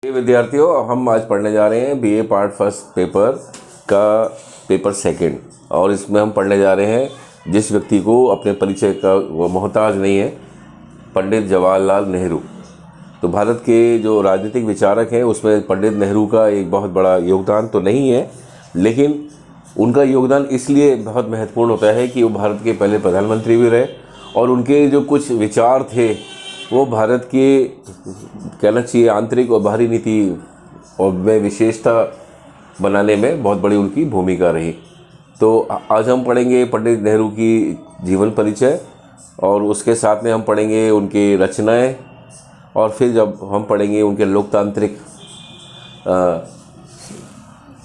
विद्यार्थियों, हम आज पढ़ने जा रहे हैं बीए पार्ट फर्स्ट पेपर का पेपर सेकंड। और इसमें हम पढ़ने जा रहे हैं जिस व्यक्ति को अपने परिचय का वो मोहताज नहीं है, पंडित जवाहरलाल नेहरू। तो भारत के जो राजनीतिक विचारक हैं उसमें पंडित नेहरू का एक बहुत बड़ा योगदान तो नहीं है, लेकिन उनका योगदान इसलिए बहुत महत्वपूर्ण होता है कि वो भारत के पहले प्रधानमंत्री भी रहे और उनके जो कुछ विचार थे वो भारत के कहना चाहिए आंतरिक और बाहरी नीति और में विशेषता बनाने में बहुत बड़ी उनकी भूमिका रही। तो आज हम पढ़ेंगे पंडित नेहरू की जीवन परिचय और उसके साथ में हम पढ़ेंगे उनकी रचनाएं और फिर जब हम पढ़ेंगे उनके लोकतांत्रिक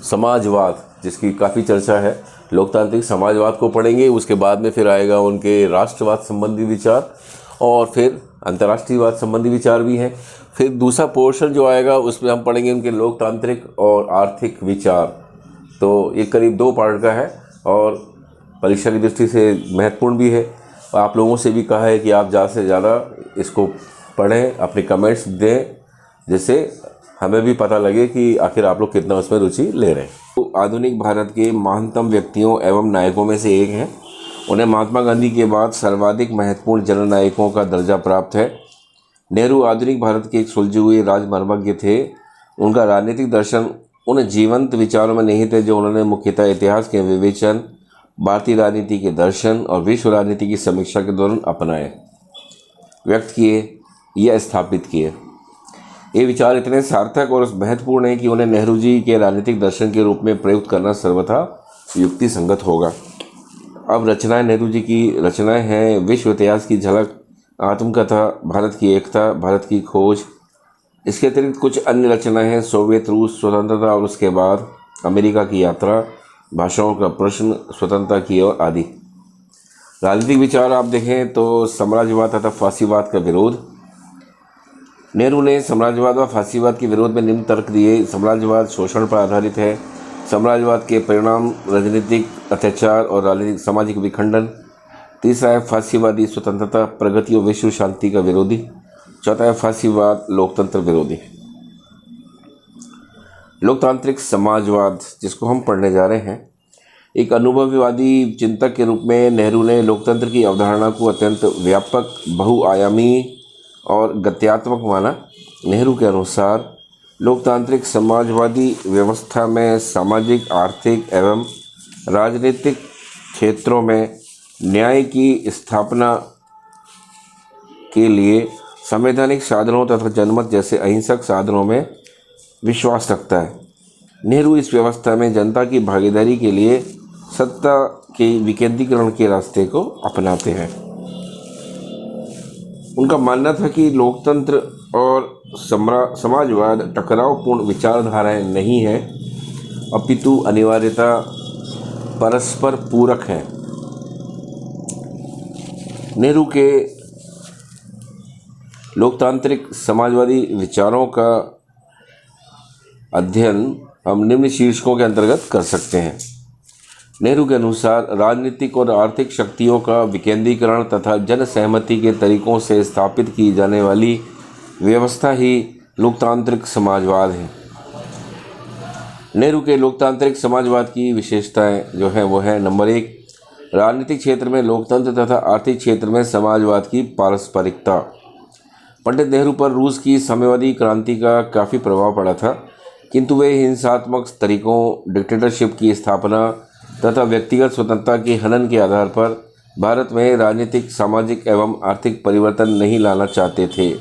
समाजवाद, जिसकी काफ़ी चर्चा है, लोकतांत्रिक समाजवाद को पढ़ेंगे। उसके बाद में फिर आएगा उनके राष्ट्रवाद संबंधी विचार और फिर अंतर्राष्ट्रीयवाद संबंधी विचार भी हैं। फिर दूसरा पोर्शन जो आएगा उसमें हम पढ़ेंगे उनके लोकतांत्रिक और आर्थिक विचार। तो ये करीब 2 पार्ट का है और परीक्षा की दृष्टि से महत्वपूर्ण भी है। आप लोगों से भी कहा है कि आप ज़्यादा से ज़्यादा इसको पढ़ें, अपने कमेंट्स दें, जिससे हमें भी पता लगे कि आखिर आप लोग कितना उसमें रुचि ले रहे हैं। तो आधुनिक भारत के महानतम व्यक्तियों एवं नायकों में से एक हैं। उन्हें महात्मा गांधी के बाद सर्वाधिक महत्वपूर्ण जननायकों का दर्जा प्राप्त है। नेहरू आधुनिक भारत के एक सुलझे हुए राजमर्मज्ञ थे। उनका राजनीतिक दर्शन उन जीवंत विचारों में नहीं थे जो उन्होंने मुख्यतः इतिहास के विवेचन, भारतीय राजनीति के दर्शन और विश्व राजनीति की समीक्षा के दौरान अपनाए, व्यक्त किए या स्थापित किए। ये विचार इतने सार्थक और महत्वपूर्ण हैं कि उन्हें नेहरू जी के राजनीतिक दर्शन के रूप में प्रयुक्त करना सर्वथा युक्ति संगत होगा। अब रचनाएं नेहरू जी की रचनाएं हैं विश्व इतिहास की झलक, आत्मकथा, भारत की एकता, भारत की खोज। इसके अतिरिक्त कुछ अन्य रचनाएं हैं सोवियत रूस, स्वतंत्रता और उसके बाद, अमेरिका की यात्रा, भाषाओं का प्रश्न, स्वतंत्रता की ओर आदि। राजनीतिक विचार आप देखें तो साम्राज्यवाद तथा फांसीवाद का विरोध। नेहरू ने साम्राज्यवाद व फांसीवाद के विरोध में निम्न तर्क दिए। साम्राज्यवाद शोषण पर आधारित है। साम्राज्यवाद के परिणाम राजनीतिक अत्याचार और राजनीतिक सामाजिक विखंडन। तीसरा है फांसीवादी स्वतंत्रता, प्रगति और विश्व शांति का विरोधी। चौथा है फांसीवाद लोकतंत्र विरोधी। लोकतांत्रिक समाजवाद, जिसको हम पढ़ने जा रहे हैं, एक अनुभववादी चिंतक के रूप में नेहरू ने लोकतंत्र की अवधारणा को अत्यंत व्यापक, बहुआयामी और गत्यात्मक माना। नेहरू के अनुसार लोकतांत्रिक समाजवादी व्यवस्था में सामाजिक, आर्थिक एवं राजनीतिक क्षेत्रों में न्याय की स्थापना के लिए संवैधानिक साधनों तथा जनमत जैसे अहिंसक साधनों में विश्वास रखता है। नेहरू इस व्यवस्था में जनता की भागीदारी के लिए सत्ता के विकेंद्रीकरण के रास्ते को अपनाते हैं। उनका मानना था कि लोकतंत्र और समाजवाद टकरावपूर्ण विचारधाराएं नहीं हैं, अपितु अनिवार्यता परस्पर पूरक हैं। नेहरू के लोकतांत्रिक समाजवादी विचारों का अध्ययन हम निम्न शीर्षकों के अंतर्गत कर सकते हैं। नेहरू के अनुसार राजनीतिक और आर्थिक शक्तियों का विकेंद्रीकरण तथा जन सहमति के तरीकों से स्थापित की जाने वाली व्यवस्था ही लोकतांत्रिक समाजवाद है। नेहरू के लोकतांत्रिक समाजवाद की विशेषताएं जो है वो है, नंबर 1, राजनीतिक क्षेत्र में लोकतंत्र तथा आर्थिक क्षेत्र में समाजवाद की पारस्परिकता। पंडित नेहरू पर रूस की साम्यवादी क्रांति का काफ़ी प्रभाव पड़ा था, किंतु वे हिंसात्मक तरीकों, डिक्टेटरशिप की स्थापना तथा व्यक्तिगत स्वतंत्रता के हनन के आधार पर भारत में राजनीतिक, सामाजिक एवं आर्थिक परिवर्तन नहीं लाना चाहते थे।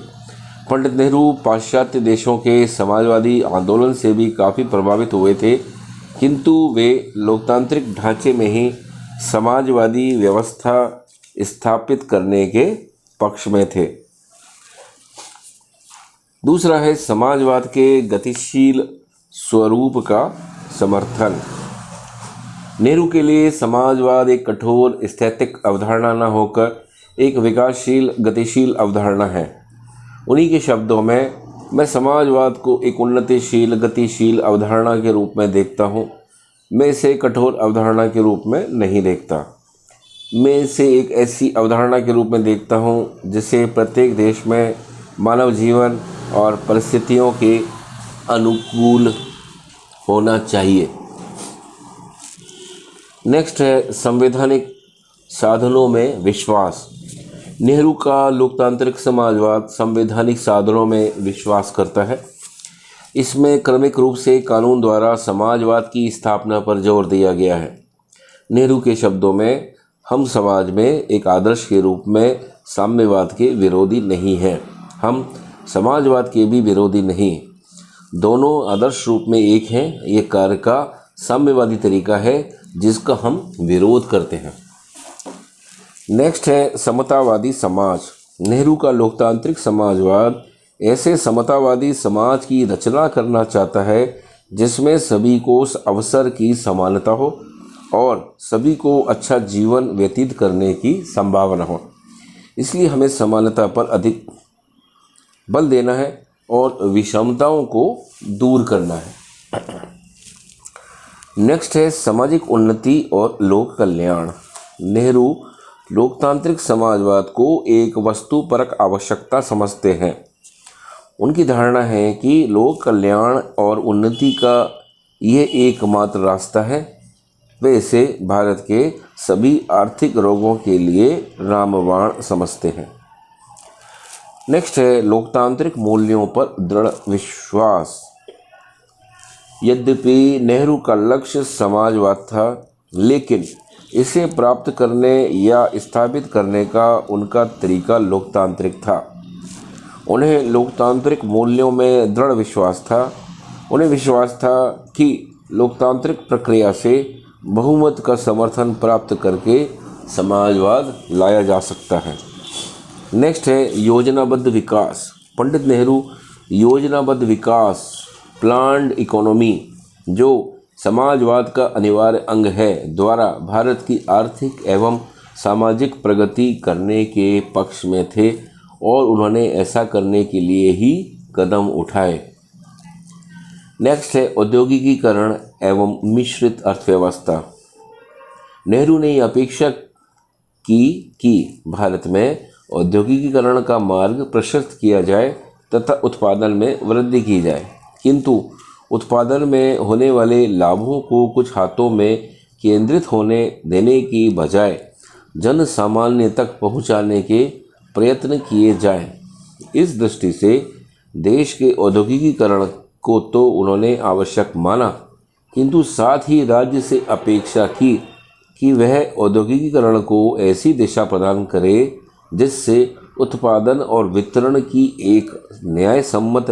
पंडित नेहरू पाश्चात्य देशों के समाजवादी आंदोलन से भी काफ़ी प्रभावित हुए थे, किंतु वे लोकतांत्रिक ढांचे में ही समाजवादी व्यवस्था स्थापित करने के पक्ष में थे। दूसरा है समाजवाद के गतिशील स्वरूप का समर्थन। नेहरू के लिए समाजवाद एक कठोर स्थैतिक अवधारणा न होकर एक विकासशील, गतिशील अवधारणा है। उन्हीं के शब्दों में, मैं समाजवाद को एक उन्नतिशील, गतिशील अवधारणा के रूप में देखता हूँ। मैं इसे कठोर अवधारणा के रूप में नहीं देखता। मैं इसे एक ऐसी अवधारणा के रूप में देखता हूँ जिसे प्रत्येक देश में मानव जीवन और परिस्थितियों के अनुकूल होना चाहिए। नेक्स्ट है संवैधानिक साधनों में विश्वास। नेहरू का लोकतांत्रिक समाजवाद संवैधानिक साधनों में विश्वास करता है। इसमें क्रमिक रूप से कानून द्वारा समाजवाद की स्थापना पर जोर दिया गया है। नेहरू के शब्दों में, हम समाज में एक आदर्श के रूप में साम्यवाद के विरोधी नहीं हैं, हम समाजवाद के भी विरोधी नहीं, दोनों आदर्श रूप में एक हैं। ये कार्य का साम्यवादी तरीका है जिसका हम विरोध करते हैं। नेक्स्ट है समतावादी समाज। नेहरू का लोकतांत्रिक समाजवाद ऐसे समतावादी समाज की रचना करना चाहता है जिसमें सभी को अवसर की समानता हो और सभी को अच्छा जीवन व्यतीत करने की संभावना हो। इसलिए हमें समानता पर अधिक बल देना है और विषमताओं को दूर करना है। नेक्स्ट है सामाजिक उन्नति और लोक कल्याण। नेहरू लोकतांत्रिक समाजवाद को एक वस्तुपरक आवश्यकता समझते हैं। उनकी धारणा है कि लोक कल्याण और उन्नति का यह एकमात्र रास्ता है। वे इसे भारत के सभी आर्थिक रोगों के लिए रामबाण समझते हैं। नेक्स्ट है लोकतांत्रिक मूल्यों पर दृढ़ विश्वास। यद्यपि नेहरू का लक्ष्य समाजवाद था, लेकिन इसे प्राप्त करने या स्थापित करने का उनका तरीका लोकतांत्रिक था। उन्हें लोकतांत्रिक मूल्यों में दृढ़ विश्वास था। उन्हें विश्वास था कि लोकतांत्रिक प्रक्रिया से बहुमत का समर्थन प्राप्त करके समाजवाद लाया जा सकता है। नेक्स्ट है योजनाबद्ध विकास। पंडित नेहरू योजनाबद्ध विकास, प्लान्ड इकोनॉमी, जो समाजवाद का अनिवार्य अंग है, द्वारा भारत की आर्थिक एवं सामाजिक प्रगति करने के पक्ष में थे और उन्होंने ऐसा करने के लिए ही कदम उठाए। नेक्स्ट है औद्योगिकीकरण एवं मिश्रित अर्थव्यवस्था। नेहरू ने अपेक्षा की कि भारत में औद्योगिकीकरण का मार्ग प्रशस्त किया जाए तथा उत्पादन में वृद्धि की जाए, किंतु उत्पादन में होने वाले लाभों को कुछ हाथों में केंद्रित होने देने की बजाय जन सामान्य तक पहुंचाने के प्रयत्न किए जाएं। इस दृष्टि से देश के औद्योगिकीकरण को तो उन्होंने आवश्यक माना, किंतु साथ ही राज्य से अपेक्षा की कि वह औद्योगिकीकरण को ऐसी दिशा प्रदान करे जिससे उत्पादन और वितरण की एक न्यायसम्मत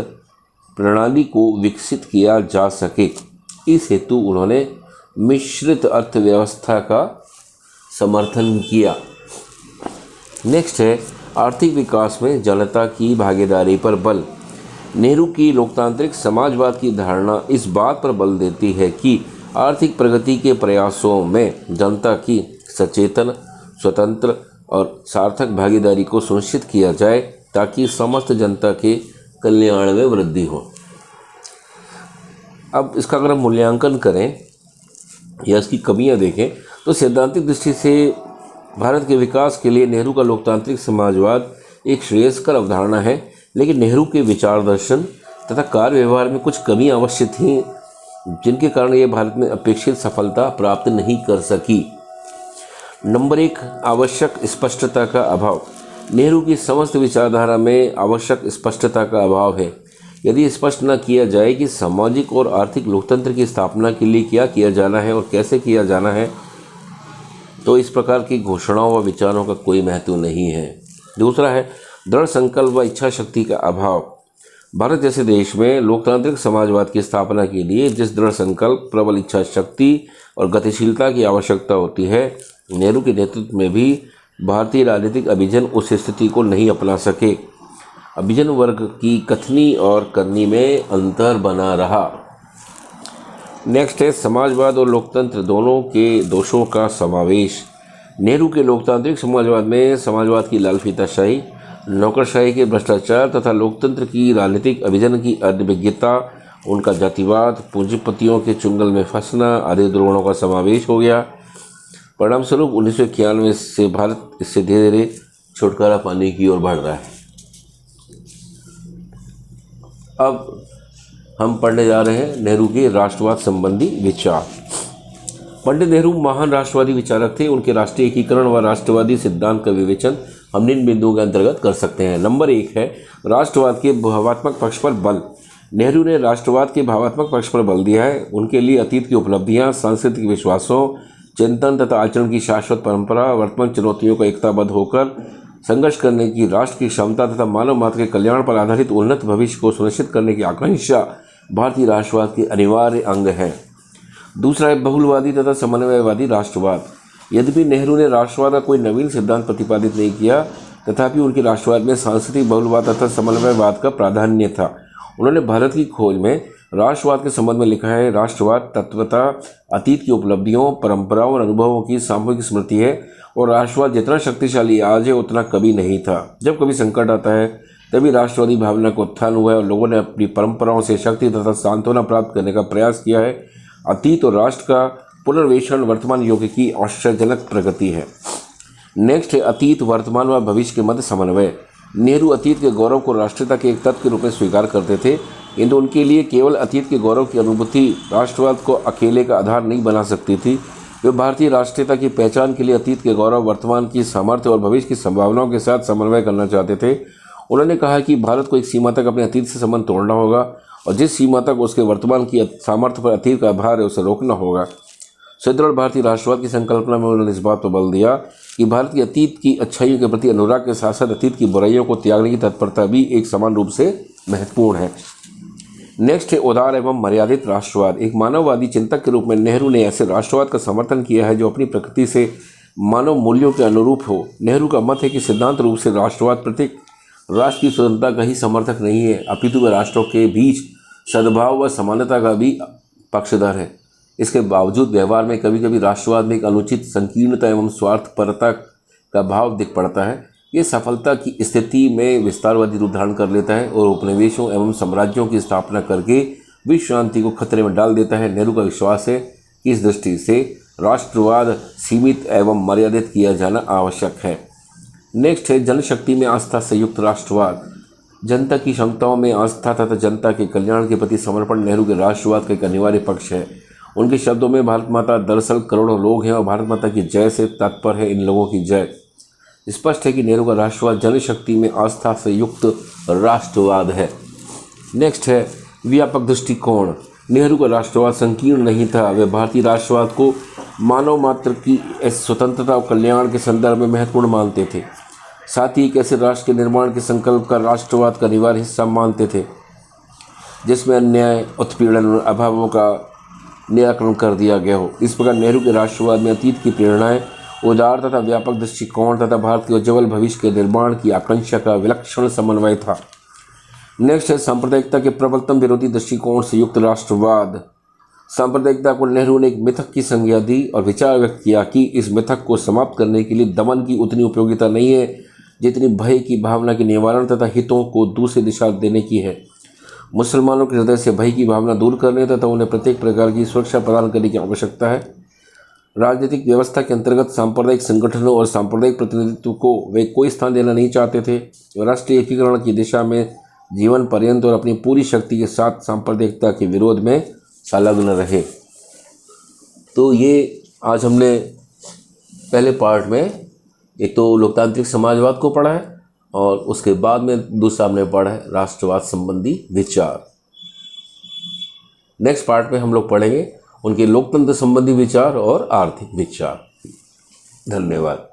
प्रणाली को विकसित किया जा सके। इस हेतु उन्होंने मिश्रित अर्थव्यवस्था का समर्थन किया। नेक्स्ट है आर्थिक विकास में जनता की भागीदारी पर बल। नेहरू की लोकतांत्रिक समाजवाद की धारणा इस बात पर बल देती है कि आर्थिक प्रगति के प्रयासों में जनता की सचेतन, स्वतंत्र और सार्थक भागीदारी को सुनिश्चित किया जाए ताकि समस्त जनता के कल्याण में वृद्धि हो। अब इसका अगर हम मूल्यांकन करें या इसकी कमियां देखें तो सैद्धांतिक दृष्टि से भारत के विकास के लिए नेहरू का लोकतांत्रिक समाजवाद एक श्रेयस्कर अवधारणा है, लेकिन नेहरू के विचार दर्शन तथा कार्य व्यवहार में कुछ कमी अवश्य थी जिनके कारण ये भारत में अपेक्षित सफलता प्राप्त नहीं कर सकी। नंबर 1, आवश्यक स्पष्टता का अभाव। नेहरू की समस्त विचारधारा में आवश्यक स्पष्टता का अभाव है। यदि स्पष्ट न किया जाए कि सामाजिक और आर्थिक लोकतंत्र की स्थापना के लिए क्या किया जाना है और कैसे किया जाना है, तो इस प्रकार की घोषणाओं व विचारों का कोई महत्व नहीं है। दूसरा है दृढ़ संकल्प व इच्छा शक्ति का अभाव। भारत जैसे देश में लोकतांत्रिक समाजवाद की स्थापना के लिए जिस दृढ़ संकल्प, प्रबल इच्छा शक्ति और गतिशीलता की आवश्यकता होती है, नेहरू के नेतृत्व में भी भारतीय राजनीतिक अभिजन उस स्थिति को नहीं अपना सके। अभिजन वर्ग की कथनी और करनी में अंतर बना रहा। नेक्स्ट है समाजवाद और लोकतंत्र दोनों के दोषों का समावेश। नेहरू के लोकतांत्रिक समाजवाद में समाजवाद की लालफीताशाही, नौकरशाही के भ्रष्टाचार तथा लोकतंत्र की राजनीतिक अभिजन की अविज्ञता, उनका जातिवाद, पूंजीपतियों के चुंगल में फंसना आदि दुर्गुणों का समावेश हो गया। परिणामस्वरूप 1991 से भारत इससे धीरे धीरे छुटकारा पाने की ओर बढ़ रहा है। अब हम पढ़ने जा रहे हैं नेहरू के राष्ट्रवाद संबंधी विचार। पंडित नेहरू महान राष्ट्रवादी विचारक थे। उनके राष्ट्रीय एकीकरण व राष्ट्रवादी सिद्धांत का विवेचन हम निम्न बिंदुओं के अंतर्गत कर सकते हैं। नंबर 1 है राष्ट्रवाद के भावात्मक पक्ष पर बल। नेहरू ने राष्ट्रवाद के भावात्मक पक्ष पर बल दिया है। उनके लिए अतीत की उपलब्धियां, सांस्कृतिक विश्वासों, चिंतन तथा आचरण की शाश्वत परंपरा, वर्तमान चुनौतियों का एकताबद्ध होकर संघर्ष करने की राष्ट्र की क्षमता तथा मानव मात्र के कल्याण पर आधारित उन्नत भविष्य को सुनिश्चित करने की आकांक्षा भारतीय राष्ट्रवाद के अनिवार्य अंग है। दूसरा है बहुलवादी तथा समन्वयवादी राष्ट्रवाद। यद्यपि नेहरू ने राष्ट्रवाद का कोई नवीन सिद्धांत प्रतिपादित नहीं किया, तथापि उनके राष्ट्रवाद में सांस्कृतिक बहुलवाद तथा समन्वयवाद का प्राधान्य था। उन्होंने भारत की खोज में राष्ट्रवाद के संबंध में लिखा है, राष्ट्रवाद तत्वता अतीत की उपलब्धियों, परंपराओं और अनुभवों की सामूहिक स्मृति है और राष्ट्रवाद जितना शक्तिशाली आज है उतना कभी नहीं था। जब कभी संकट आता है तभी राष्ट्रवादी भावना का उत्थान हुआ है और लोगों ने अपनी परंपराओं से शक्ति तथा सांत्वना प्राप्त करने का प्रयास किया है। अतीत और राष्ट्र का पुनर्वेक्षण वर्तमान युग की आश्चर्यजनक प्रगति है। नेक्स्ट है अतीत, वर्तमान व भविष्य के मध्य समन्वय। नेहरू अतीत के गौरव को राष्ट्रीयता के एक तत्व के रूप में स्वीकार करते थे, किंतु उनके लिए केवल अतीत के गौरव की अनुभूति राष्ट्रवाद को अकेले का आधार नहीं बना सकती थी। वे भारतीय राष्ट्रीयता की पहचान के लिए अतीत के गौरव, वर्तमान की सामर्थ्य और भविष्य की संभावनाओं के साथ समन्वय करना चाहते थे। उन्होंने कहा कि भारत को एक सीमा तक अपने अतीत से संबंध तोड़ना होगा और जिस सीमा तक उसके वर्तमान की सामर्थ्य पर अतीत का आभार है उसे रोकना होगा। सुदृढ़ भारतीय राष्ट्रवाद की संकल्पना में उन्होंने इस बात पर बल दिया कि भारत की अतीत की अच्छाइयों के प्रति अनुराग के साथ साथ अतीत की बुराइयों को त्यागने की तत्परता भी एक समान रूप से महत्वपूर्ण है। नेक्स्ट है उदार एवं मर्यादित राष्ट्रवाद। एक मानववादी चिंतक के रूप में नेहरू ने ऐसे राष्ट्रवाद का समर्थन किया है जो अपनी प्रकृति से मानव मूल्यों के अनुरूप हो। नेहरू का मत है कि सिद्धांत रूप से राष्ट्रवाद प्रत्येक राष्ट्र की स्वतंत्रता का ही समर्थक नहीं है, अपितु वह राष्ट्रों के बीच सद्भाव व समानता का भी पक्षधर है। इसके बावजूद व्यवहार में कभी कभी राष्ट्रवाद में एक अनुचित संकीर्णता एवं स्वार्थपरता का भाव दिख पड़ता है। ये सफलता की स्थिति में विस्तारवादी रूप धारण कर लेता है और उपनिवेशों एवं साम्राज्यों की स्थापना करके विश्व शांति को खतरे में डाल देता है। नेहरू का विश्वास है कि इस दृष्टि से राष्ट्रवाद सीमित एवं मर्यादित किया जाना आवश्यक है। नेक्स्ट है जनशक्ति में आस्था से युक्त राष्ट्रवाद। जनता की क्षमताओं में आस्था तथा जनता के कल्याण के प्रति समर्पण नेहरू के राष्ट्रवाद का एक अनिवार्य पक्ष है। उनके शब्दों में भारत माता दरअसल करोड़ों लोग हैं और भारत माता की जय से तात्पर्य है इन लोगों की जय। स्पष्ट है कि नेहरू का राष्ट्रवाद जनशक्ति में आस्था से युक्त राष्ट्रवाद है। नेक्स्ट है व्यापक दृष्टिकोण। नेहरू का राष्ट्रवाद संकीर्ण नहीं था। वे भारतीय राष्ट्रवाद को मानव मात्र की स्वतंत्रता और कल्याण के संदर्भ में महत्वपूर्ण मानते थे। साथ ही एक ऐसे राष्ट्र के निर्माण के संकल्प का राष्ट्रवाद का अनिवार्य हिस्सा मानते थे जिसमें अन्याय, उत्पीड़न और अभावों का निराकरण कर दिया गया हो। इस प्रकार नेहरू के राष्ट्रवाद में अतीत की प्रेरणाएं, उदार तथा व्यापक दृष्टिकोण तथा भारत के उज्ज्वल भविष्य के निर्माण की आकांक्षा का विलक्षण समन्वय था। नेक्स्ट है सांप्रदायिकता के प्रबलतम विरोधी दृष्टिकोण से युक्त राष्ट्रवाद। सांप्रदायिकता को नेहरू ने एक मिथक की संज्ञा दी और विचार व्यक्त किया कि इस मिथक को समाप्त करने के लिए दमन की उतनी उपयोगिता नहीं है जितनी भय की भावना के निवारण तथा हितों को दूसरी दिशा देने की है। मुसलमानों के हृदय से भय की भावना दूर करने तथा उन्हें प्रत्येक प्रकार की सुरक्षा प्रदान करने की आवश्यकता है। राजनीतिक व्यवस्था के अंतर्गत सांप्रदायिक संगठनों और सांप्रदायिक प्रतिनिधित्व को वे कोई स्थान देना नहीं चाहते थे। वे राष्ट्रीय एकीकरण की दिशा में जीवन पर्यंत और अपनी पूरी शक्ति के साथ सांप्रदायिकता के विरोध में संलग्न रहे। तो ये आज हमने पहले पार्ट में एक तो लोकतांत्रिक समाजवाद को पढ़ा है और उसके बाद में दूसरा हमने पढ़ा है राष्ट्रवाद संबंधी विचार। नेक्स्ट पार्ट में हम लोग पढ़ेंगे उनके लोकतंत्र संबंधी विचार और आर्थिक विचार। धन्यवाद।